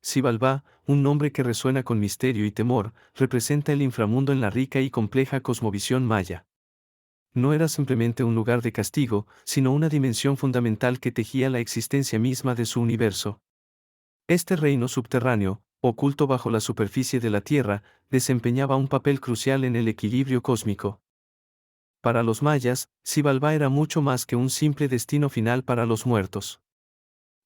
Xibalbá, un nombre que resuena con misterio y temor, representa el inframundo en la rica y compleja cosmovisión maya. No era simplemente un lugar de castigo, sino una dimensión fundamental que tejía la existencia misma de su universo. Este reino subterráneo, oculto bajo la superficie de la Tierra, desempeñaba un papel crucial en el equilibrio cósmico. Para los mayas, Xibalbá era mucho más que un simple destino final para los muertos.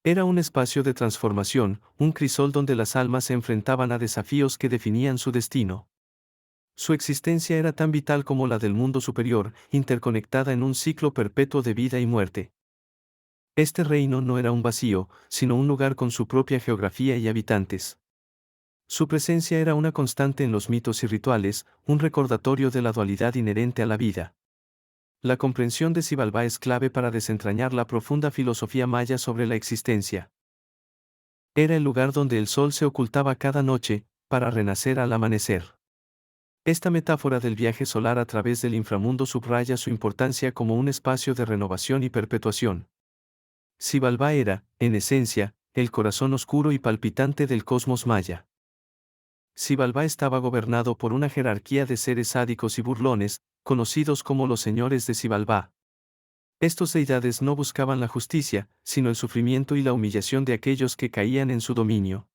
Era un espacio de transformación, un crisol donde las almas se enfrentaban a desafíos que definían su destino. Su existencia era tan vital como la del mundo superior, interconectada en un ciclo perpetuo de vida y muerte. Este reino no era un vacío, sino un lugar con su propia geografía y habitantes. Su presencia era una constante en los mitos y rituales, un recordatorio de la dualidad inherente a la vida. La comprensión de Xibalbá es clave para desentrañar la profunda filosofía maya sobre la existencia. Era el lugar donde el sol se ocultaba cada noche, para renacer al amanecer. Esta metáfora del viaje solar a través del inframundo subraya su importancia como un espacio de renovación y perpetuación. Xibalbá era, en esencia, el corazón oscuro y palpitante del cosmos maya. Xibalbá estaba gobernado por una jerarquía de seres sádicos y burlones, conocidos como los señores de Xibalbá. Estos deidades no buscaban la justicia, sino el sufrimiento y la humillación de aquellos que caían en su dominio.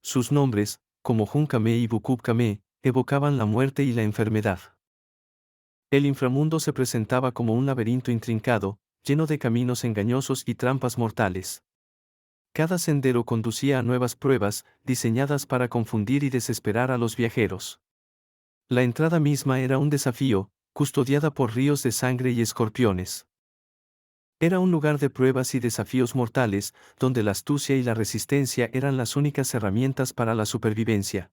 Sus nombres, como Junkame y Bukubkame, evocaban la muerte y la enfermedad. El inframundo se presentaba como un laberinto intrincado, lleno de caminos engañosos y trampas mortales. Cada sendero conducía a nuevas pruebas, diseñadas para confundir y desesperar a los viajeros. La entrada misma era un desafío, custodiada por ríos de sangre y escorpiones. Era un lugar de pruebas y desafíos mortales, donde la astucia y la resistencia eran las únicas herramientas para la supervivencia.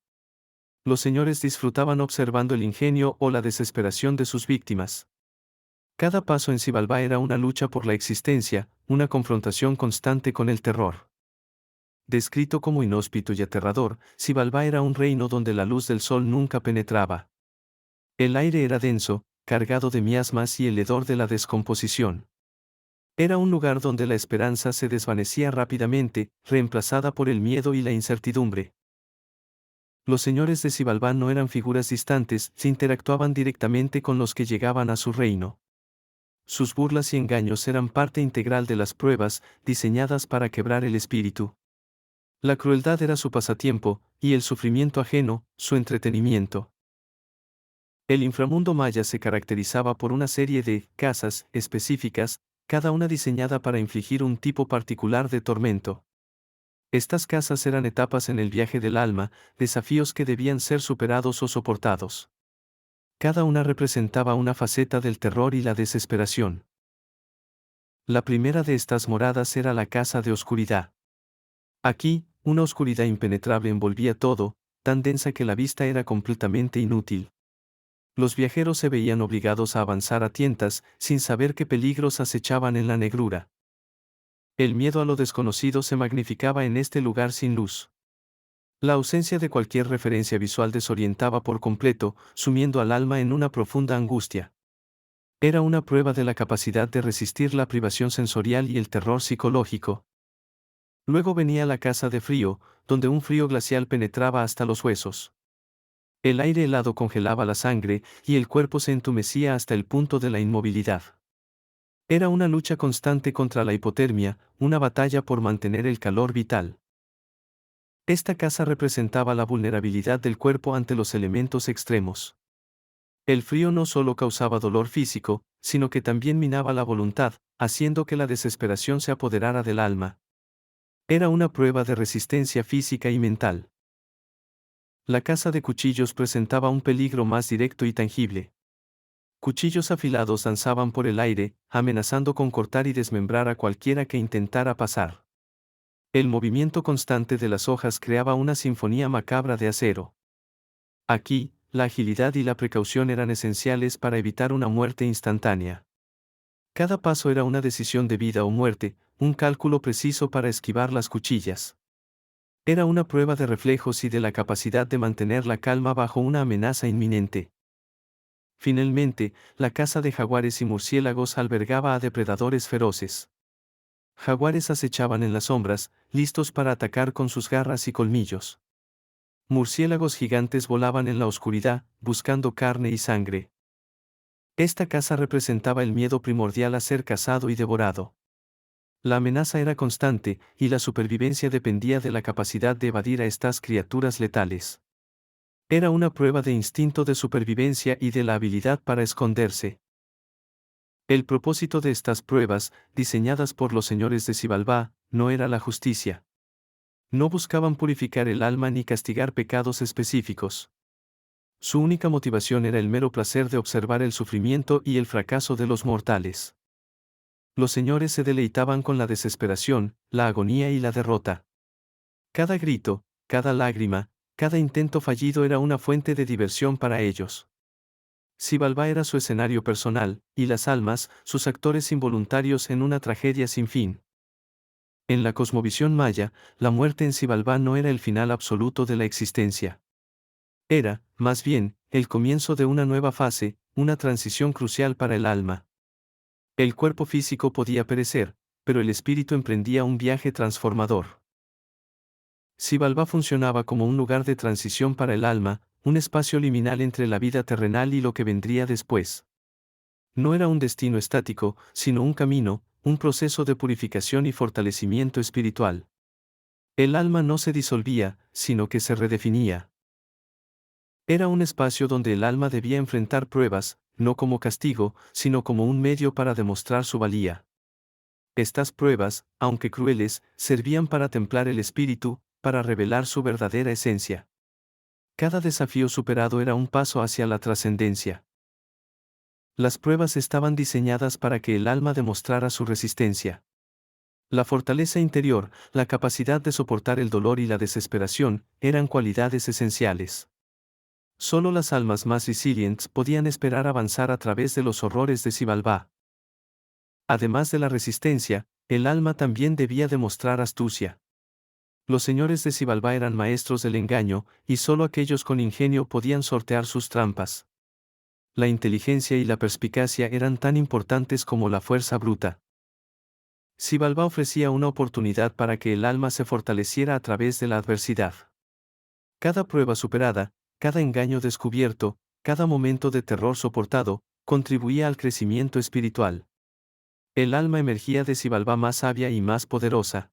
Los señores disfrutaban observando el ingenio o la desesperación de sus víctimas. Cada paso en Xibalbá era una lucha por la existencia, una confrontación constante con el terror. Descrito como inhóspito y aterrador, Xibalbá era un reino donde la luz del sol nunca penetraba. El aire era denso, cargado de miasmas y el hedor de la descomposición. Era un lugar donde la esperanza se desvanecía rápidamente, reemplazada por el miedo y la incertidumbre. Los señores de Xibalbá no eran figuras distantes, se interactuaban directamente con los que llegaban a su reino. Sus burlas y engaños eran parte integral de las pruebas, diseñadas para quebrar el espíritu. La crueldad era su pasatiempo, y el sufrimiento ajeno, su entretenimiento. El inframundo maya se caracterizaba por una serie de casas específicas, cada una diseñada para infligir un tipo particular de tormento. Estas casas eran etapas en el viaje del alma, desafíos que debían ser superados o soportados. Cada una representaba una faceta del terror y la desesperación. La primera de estas moradas era la casa de oscuridad. Aquí, una oscuridad impenetrable envolvía todo, tan densa que la vista era completamente inútil. Los viajeros se veían obligados a avanzar a tientas, sin saber qué peligros acechaban en la negrura. El miedo a lo desconocido se magnificaba en este lugar sin luz. La ausencia de cualquier referencia visual desorientaba por completo, sumiendo al alma en una profunda angustia. Era una prueba de la capacidad de resistir la privación sensorial y el terror psicológico. Luego venía la casa de frío, donde un frío glacial penetraba hasta los huesos. El aire helado congelaba la sangre, y el cuerpo se entumecía hasta el punto de la inmovilidad. Era una lucha constante contra la hipotermia, una batalla por mantener el calor vital. Esta casa representaba la vulnerabilidad del cuerpo ante los elementos extremos. El frío no solo causaba dolor físico, sino que también minaba la voluntad, haciendo que la desesperación se apoderara del alma. Era una prueba de resistencia física y mental. La caza de cuchillos presentaba un peligro más directo y tangible. Cuchillos afilados danzaban por el aire, amenazando con cortar y desmembrar a cualquiera que intentara pasar. El movimiento constante de las hojas creaba una sinfonía macabra de acero. Aquí, la agilidad y la precaución eran esenciales para evitar una muerte instantánea. Cada paso era una decisión de vida o muerte, un cálculo preciso para esquivar las cuchillas. Era una prueba de reflejos y de la capacidad de mantener la calma bajo una amenaza inminente. Finalmente, la caza de jaguares y murciélagos albergaba a depredadores feroces. Jaguares acechaban en las sombras, listos para atacar con sus garras y colmillos. Murciélagos gigantes volaban en la oscuridad, buscando carne y sangre. Esta casa representaba el miedo primordial a ser cazado y devorado. La amenaza era constante, y la supervivencia dependía de la capacidad de evadir a estas criaturas letales. Era una prueba de instinto de supervivencia y de la habilidad para esconderse. El propósito de estas pruebas, diseñadas por los señores de Xibalbá, no era la justicia. No buscaban purificar el alma ni castigar pecados específicos. Su única motivación era el mero placer de observar el sufrimiento y el fracaso de los mortales. Los señores se deleitaban con la desesperación, la agonía y la derrota. Cada grito, cada lágrima, cada intento fallido era una fuente de diversión para ellos. Xibalbá era su escenario personal, y las almas, sus actores involuntarios en una tragedia sin fin. En la cosmovisión maya, la muerte en Xibalbá no era el final absoluto de la existencia. Era, más bien, el comienzo de una nueva fase, una transición crucial para el alma. El cuerpo físico podía perecer, pero el espíritu emprendía un viaje transformador. Xibalbá funcionaba como un lugar de transición para el alma, un espacio liminal entre la vida terrenal y lo que vendría después. No era un destino estático, sino un camino, un proceso de purificación y fortalecimiento espiritual. El alma no se disolvía, sino que se redefinía. Era un espacio donde el alma debía enfrentar pruebas, no como castigo, sino como un medio para demostrar su valía. Estas pruebas, aunque crueles, servían para templar el espíritu, para revelar su verdadera esencia. Cada desafío superado era un paso hacia la trascendencia. Las pruebas estaban diseñadas para que el alma demostrara su resistencia. La fortaleza interior, la capacidad de soportar el dolor y la desesperación, eran cualidades esenciales. Solo las almas más resilientes podían esperar avanzar a través de los horrores de Xibalbá. Además de la resistencia, el alma también debía demostrar astucia. Los señores de Xibalbá eran maestros del engaño, y solo aquellos con ingenio podían sortear sus trampas. La inteligencia y la perspicacia eran tan importantes como la fuerza bruta. Xibalbá ofrecía una oportunidad para que el alma se fortaleciera a través de la adversidad. Cada prueba superada, cada engaño descubierto, cada momento de terror soportado, contribuía al crecimiento espiritual. El alma emergía de Xibalbá más sabia y más poderosa.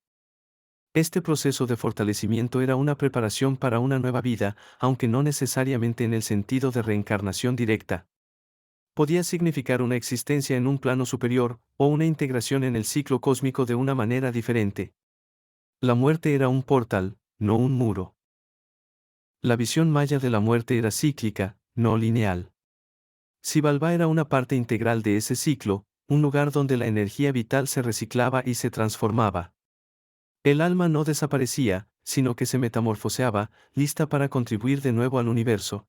Este proceso de fortalecimiento era una preparación para una nueva vida, aunque no necesariamente en el sentido de reencarnación directa. Podía significar una existencia en un plano superior, o una integración en el ciclo cósmico de una manera diferente. La muerte era un portal, no un muro. La visión maya de la muerte era cíclica, no lineal. Xibalbá era una parte integral de ese ciclo, un lugar donde la energía vital se reciclaba y se transformaba. El alma no desaparecía, sino que se metamorfoseaba, lista para contribuir de nuevo al universo.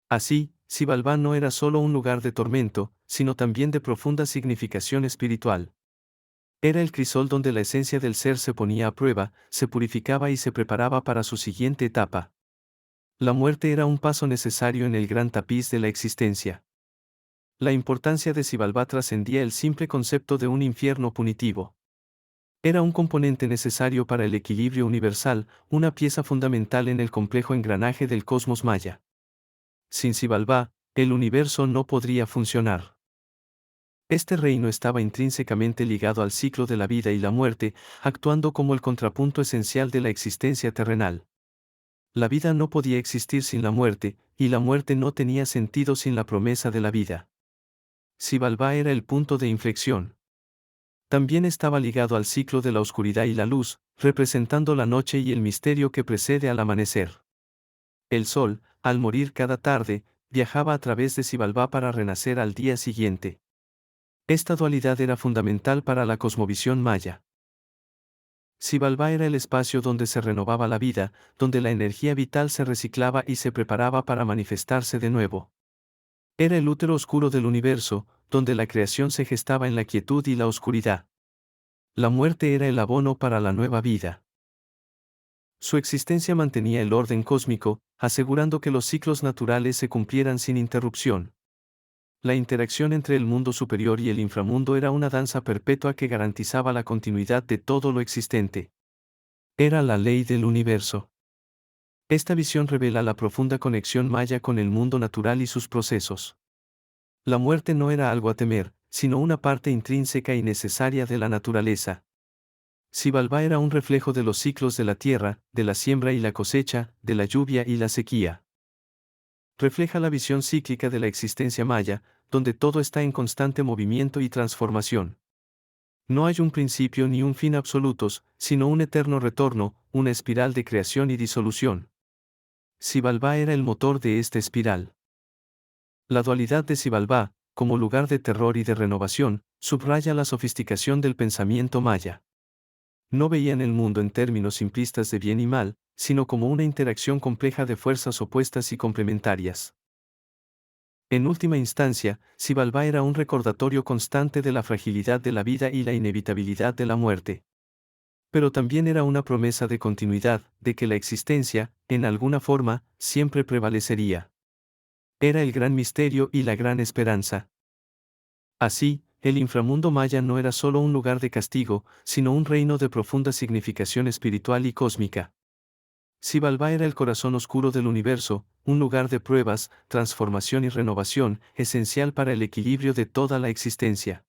Así, Xibalbá no era solo un lugar de tormento, sino también de profunda significación espiritual. Era el crisol donde la esencia del ser se ponía a prueba, se purificaba y se preparaba para su siguiente etapa. La muerte era un paso necesario en el gran tapiz de la existencia. La importancia de Xibalbá trascendía el simple concepto de un infierno punitivo. Era un componente necesario para el equilibrio universal, una pieza fundamental en el complejo engranaje del cosmos maya. Sin Xibalbá, el universo no podría funcionar. Este reino estaba intrínsecamente ligado al ciclo de la vida y la muerte, actuando como el contrapunto esencial de la existencia terrenal. La vida no podía existir sin la muerte, y la muerte no tenía sentido sin la promesa de la vida. Xibalbá era el punto de inflexión. También estaba ligado al ciclo de la oscuridad y la luz, representando la noche y el misterio que precede al amanecer. El sol, al morir cada tarde, viajaba a través de Xibalbá para renacer al día siguiente. Esta dualidad era fundamental para la cosmovisión maya. Xibalbá era el espacio donde se renovaba la vida, donde la energía vital se reciclaba y se preparaba para manifestarse de nuevo. Era el útero oscuro del universo, donde la creación se gestaba en la quietud y la oscuridad. La muerte era el abono para la nueva vida. Su existencia mantenía el orden cósmico, asegurando que los ciclos naturales se cumplieran sin interrupción. La interacción entre el mundo superior y el inframundo era una danza perpetua que garantizaba la continuidad de todo lo existente. Era la ley del universo. Esta visión revela la profunda conexión maya con el mundo natural y sus procesos. La muerte no era algo a temer, sino una parte intrínseca y necesaria de la naturaleza. Xibalbá era un reflejo de los ciclos de la tierra, de la siembra y la cosecha, de la lluvia y la sequía. Refleja la visión cíclica de la existencia maya, donde todo está en constante movimiento y transformación. No hay un principio ni un fin absolutos, sino un eterno retorno, una espiral de creación y disolución. Xibalbá era el motor de esta espiral. La dualidad de Xibalbá, como lugar de terror y de renovación, subraya la sofisticación del pensamiento maya. No veían el mundo en términos simplistas de bien y mal, sino como una interacción compleja de fuerzas opuestas y complementarias. En última instancia, Xibalbá era un recordatorio constante de la fragilidad de la vida y la inevitabilidad de la muerte. Pero también era una promesa de continuidad, de que la existencia, en alguna forma, siempre prevalecería. Era el gran misterio y la gran esperanza. Así, el inframundo maya no era solo un lugar de castigo, sino un reino de profunda significación espiritual y cósmica. Xibalbá era el corazón oscuro del universo, un lugar de pruebas, transformación y renovación, esencial para el equilibrio de toda la existencia.